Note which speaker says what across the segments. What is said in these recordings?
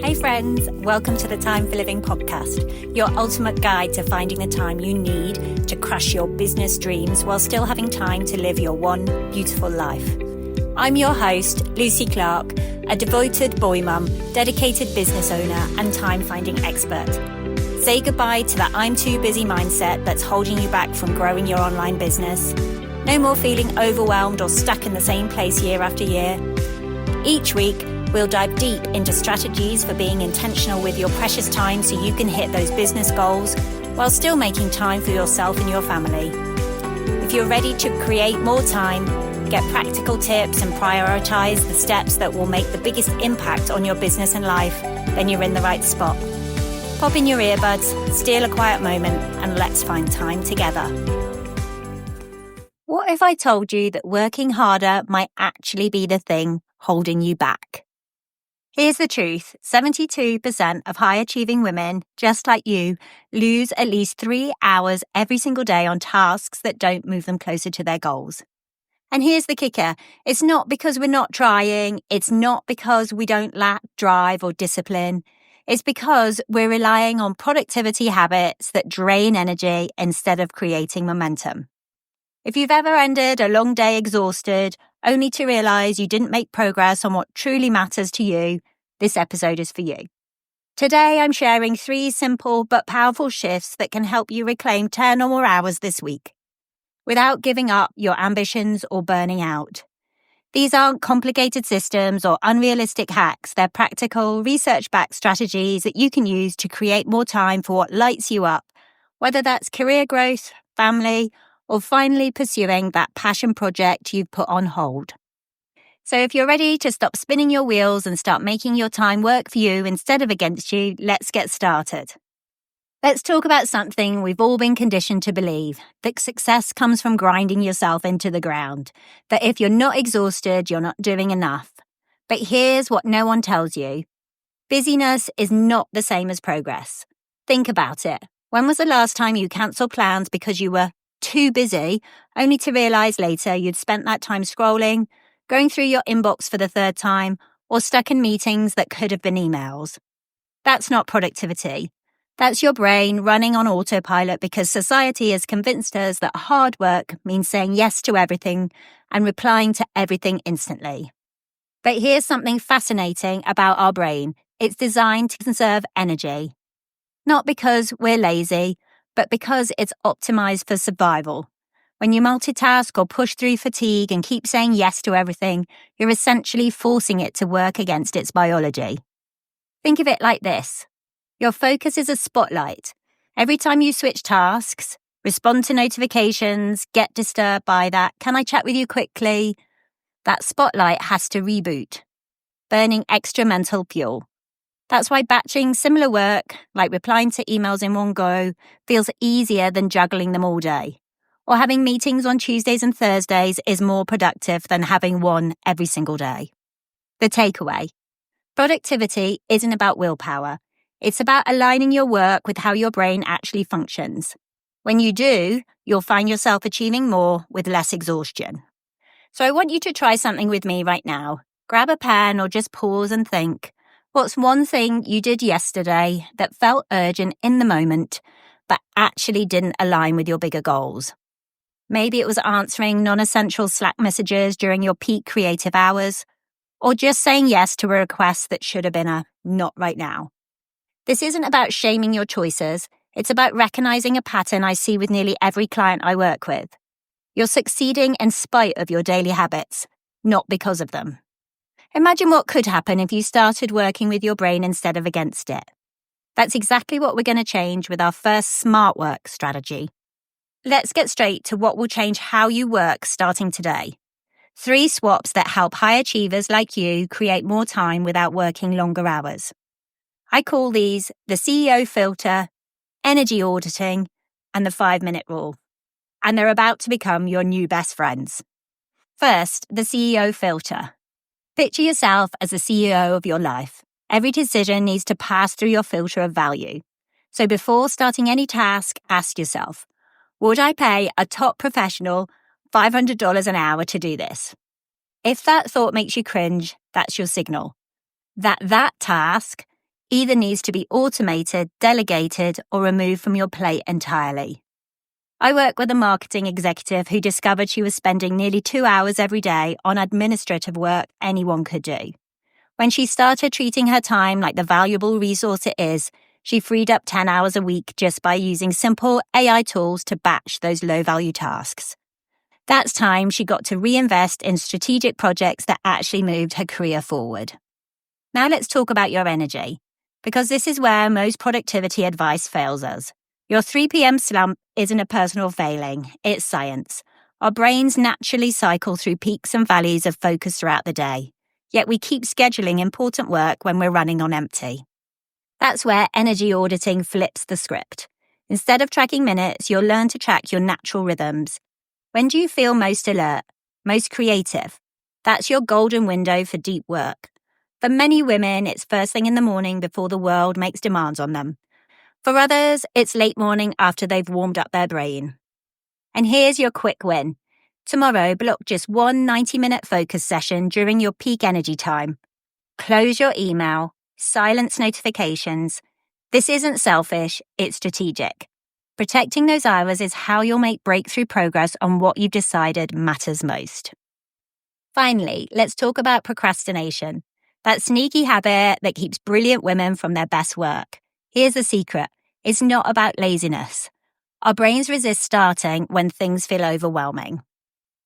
Speaker 1: Hey friends, welcome to the Time for Living podcast, your ultimate guide to finding the time you need to crush your business dreams while still having time to live your one beautiful life. I'm your host, Lucy Clark, a devoted boy mum, dedicated business owner and time-finding expert. Say goodbye to the I'm too busy mindset that's holding you back from growing your online business. No more feeling overwhelmed or stuck in the same place year after year. Each week, we'll dive deep into strategies for being intentional with your precious time so you can hit those business goals while still making time for yourself and your family. If you're ready to create more time, get practical tips and prioritize the steps that will make the biggest impact on your business and life, then you're in the right spot. Pop in your earbuds, steal a quiet moment, and let's find time together. What if I told you that working harder might actually be the thing holding you back? Here's the truth. 72% of high-achieving women, just like you, lose at least 3 hours every single day on tasks that don't move them closer to their goals. And here's the kicker. It's not because we're not trying. It's not because we don't lack drive or discipline. It's because we're relying on productivity habits that drain energy instead of creating momentum. If you've ever ended a long day exhausted, only to realize you didn't make progress on what truly matters to you, this episode is for you. Today, I'm sharing 3 simple but powerful shifts that can help you reclaim 10 or more hours this week without giving up your ambitions or burning out. These aren't complicated systems or unrealistic hacks. They're practical, research-backed strategies that you can use to create more time for what lights you up, whether that's career growth, family, or finally pursuing that passion project you've put on hold. So if you're ready to stop spinning your wheels and start making your time work for you instead of against you, let's get started. Let's talk about something we've all been conditioned to believe, that success comes from grinding yourself into the ground, that if you're not exhausted, you're not doing enough. But here's what no one tells you. Busyness is not the same as progress. Think about it. When was the last time you cancelled plans because you were too busy, only to realize later you'd spent that time scrolling, going through your inbox for the 3rd time, or stuck in meetings that could have been emails? That's not productivity. That's your brain running on autopilot because society has convinced us that hard work means saying yes to everything and replying to everything instantly. But here's something fascinating about our brain. It's designed to conserve energy. Not because we're lazy, but because it's optimized for survival. When you multitask or push through fatigue and keep saying yes to everything, you're essentially forcing it to work against its biology. Think of it like this. Your focus is a spotlight. Every time you switch tasks, respond to notifications, get disturbed by that, "Can I chat with you quickly?" that spotlight has to reboot, burning extra mental fuel. That's why batching similar work, like replying to emails in one go, feels easier than juggling them all day. Or having meetings on Tuesdays and Thursdays is more productive than having one every single day. The takeaway. Productivity isn't about willpower. It's about aligning your work with how your brain actually functions. When you do, you'll find yourself achieving more with less exhaustion. So I want you to try something with me right now. Grab a pen or just pause and think. What's one thing you did yesterday that felt urgent in the moment, but actually didn't align with your bigger goals? Maybe it was answering non-essential Slack messages during your peak creative hours, or just saying yes to a request that should have been a not right now. This isn't about shaming your choices. It's about recognizing a pattern I see with nearly every client I work with. You're succeeding in spite of your daily habits, not because of them. Imagine what could happen if you started working with your brain instead of against it. That's exactly what we're going to change with our first smart work strategy. Let's get straight to what will change how you work starting today. 3 swaps that help high achievers like you create more time without working longer hours. I call these the CEO filter, energy auditing, and the 5-minute rule. And they're about to become your new best friends. First, the CEO filter. Picture yourself as the CEO of your life. Every decision needs to pass through your filter of value. So before starting any task, ask yourself, would I pay a top professional $500 an hour to do this? If that thought makes you cringe, that's your signal that task either needs to be automated, delegated, or removed from your plate entirely. I work with a marketing executive who discovered she was spending nearly 2 hours every day on administrative work anyone could do. When she started treating her time like the valuable resource it is, she freed up 10 hours a week just by using simple AI tools to batch those low-value tasks. That's time she got to reinvest in strategic projects that actually moved her career forward. Now let's talk about your energy, because this is where most productivity advice fails us. Your 3 p.m. slump isn't a personal failing, it's science. Our brains naturally cycle through peaks and valleys of focus throughout the day, yet we keep scheduling important work when we're running on empty. That's where energy auditing flips the script. Instead of tracking minutes, you'll learn to track your natural rhythms. When do you feel most alert, most creative? That's your golden window for deep work. For many women, it's first thing in the morning before the world makes demands on them. For others, it's late morning after they've warmed up their brain. And here's your quick win. Tomorrow, block just one 90-minute focus session during your peak energy time. Close your email, silence notifications. This isn't selfish, it's strategic. Protecting those hours is how you'll make breakthrough progress on what you've decided matters most. Finally, let's talk about procrastination, that sneaky habit that keeps brilliant women from their best work. Here's the secret. It's not about laziness. Our brains resist starting when things feel overwhelming.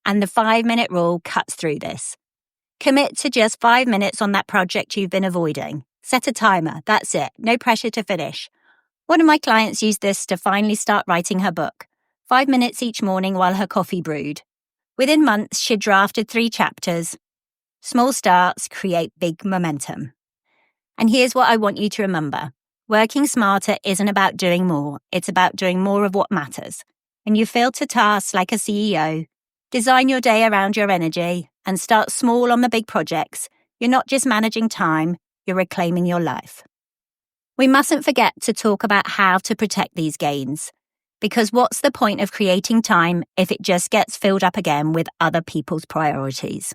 Speaker 1: And the 5-minute rule cuts through this. Commit to just 5 minutes on that project you've been avoiding. Set a timer, that's it, no pressure to finish. One of my clients used this to finally start writing her book. 5 minutes each morning while her coffee brewed. Within months, she'd drafted 3 chapters. Small starts create big momentum. And here's what I want you to remember. Working smarter isn't about doing more. It's about doing more of what matters. When you filter tasks like a CEO, design your day around your energy, and start small on the big projects, you're not just managing time, you're reclaiming your life. We mustn't forget to talk about how to protect these gains. Because what's the point of creating time if it just gets filled up again with other people's priorities?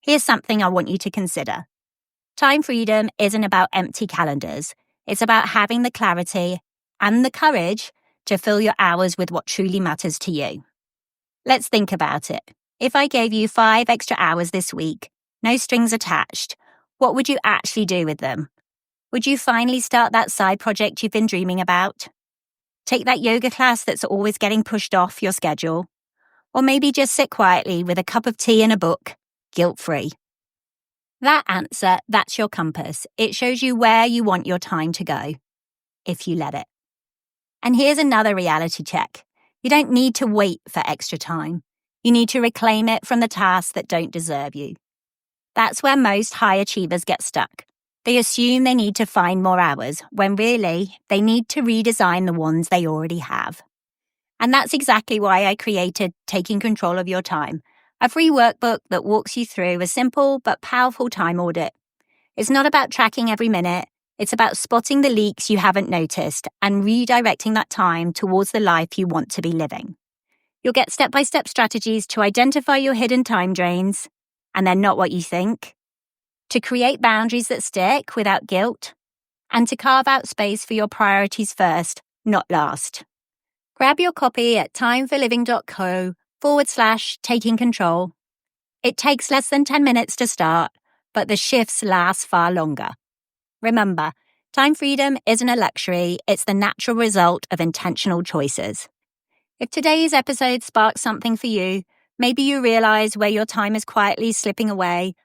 Speaker 1: Here's something I want you to consider. Time freedom isn't about empty calendars. It's about having the clarity and the courage to fill your hours with what truly matters to you. Let's think about it. If I gave you 5 extra hours this week, no strings attached, what would you actually do with them? Would you finally start that side project you've been dreaming about? Take that yoga class that's always getting pushed off your schedule? Or maybe just sit quietly with a cup of tea and a book, guilt-free? That answer, that's your compass. It shows you where you want your time to go, if you let it. And here's another reality check. You don't need to wait for extra time. You need to reclaim it from the tasks that don't deserve you. That's where most high achievers get stuck. They assume they need to find more hours, when really, they need to redesign the ones they already have. And that's exactly why I created Taking Control of Your Time, a free workbook that walks you through a simple but powerful time audit. It's not about tracking every minute. It's about spotting the leaks you haven't noticed and redirecting that time towards the life you want to be living. You'll get step-by-step strategies to identify your hidden time drains, and they're not what you think, to create boundaries that stick without guilt, and to carve out space for your priorities first, not last. Grab your copy at timeforliving.co/taking control. It takes less than 10 minutes to start, but the shifts last far longer. Remember, time freedom isn't a luxury, it's the natural result of intentional choices. If today's episode sparked something for you, maybe you realize where your time is quietly slipping away,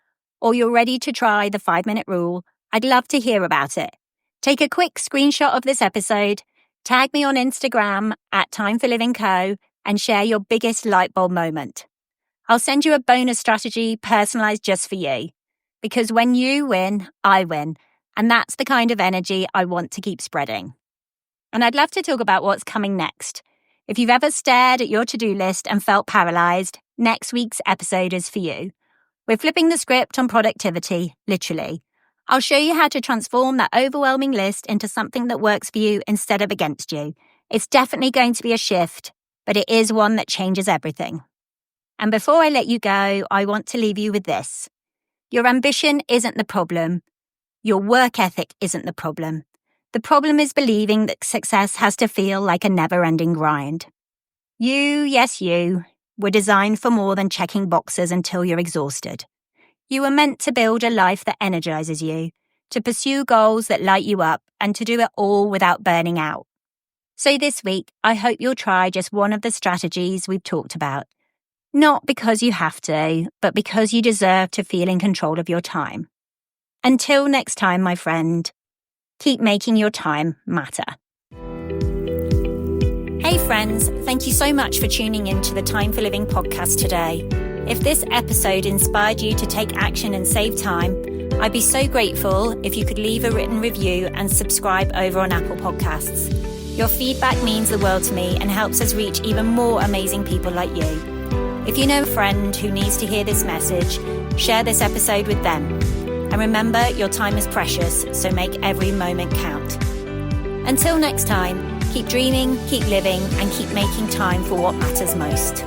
Speaker 1: or you're ready to try the 5-minute rule, I'd love to hear about it. Take a quick screenshot of this episode, tag me on Instagram at timeforlivingco, and share your biggest lightbulb moment. I'll send you a bonus strategy personalized just for you. Because when you win, I win. And that's the kind of energy I want to keep spreading. And I'd love to talk about what's coming next. If you've ever stared at your to-do list and felt paralyzed, next week's episode is for you. We're flipping the script on productivity, literally. I'll show you how to transform that overwhelming list into something that works for you instead of against you. It's definitely going to be a shift, but it is one that changes everything. And before I let you go, I want to leave you with this. Your ambition isn't the problem. Your work ethic isn't the problem. The problem is believing that success has to feel like a never-ending grind. You, yes you, were designed for more than checking boxes until you're exhausted. You were meant to build a life that energizes you, to pursue goals that light you up, and to do it all without burning out. So this week, I hope you'll try just one of the strategies we've talked about. Not because you have to, but because you deserve to feel in control of your time. Until next time, my friend, keep making your time matter. Hey friends, thank you so much for tuning in to the Time for Living podcast today. If this episode inspired you to take action and save time, I'd be so grateful if you could leave a written review and subscribe over on Apple Podcasts. Your feedback means the world to me and helps us reach even more amazing people like you. If you know a friend who needs to hear this message, share this episode with them. And remember, your time is precious, so make every moment count. Until next time, keep dreaming, keep living, and keep making time for what matters most.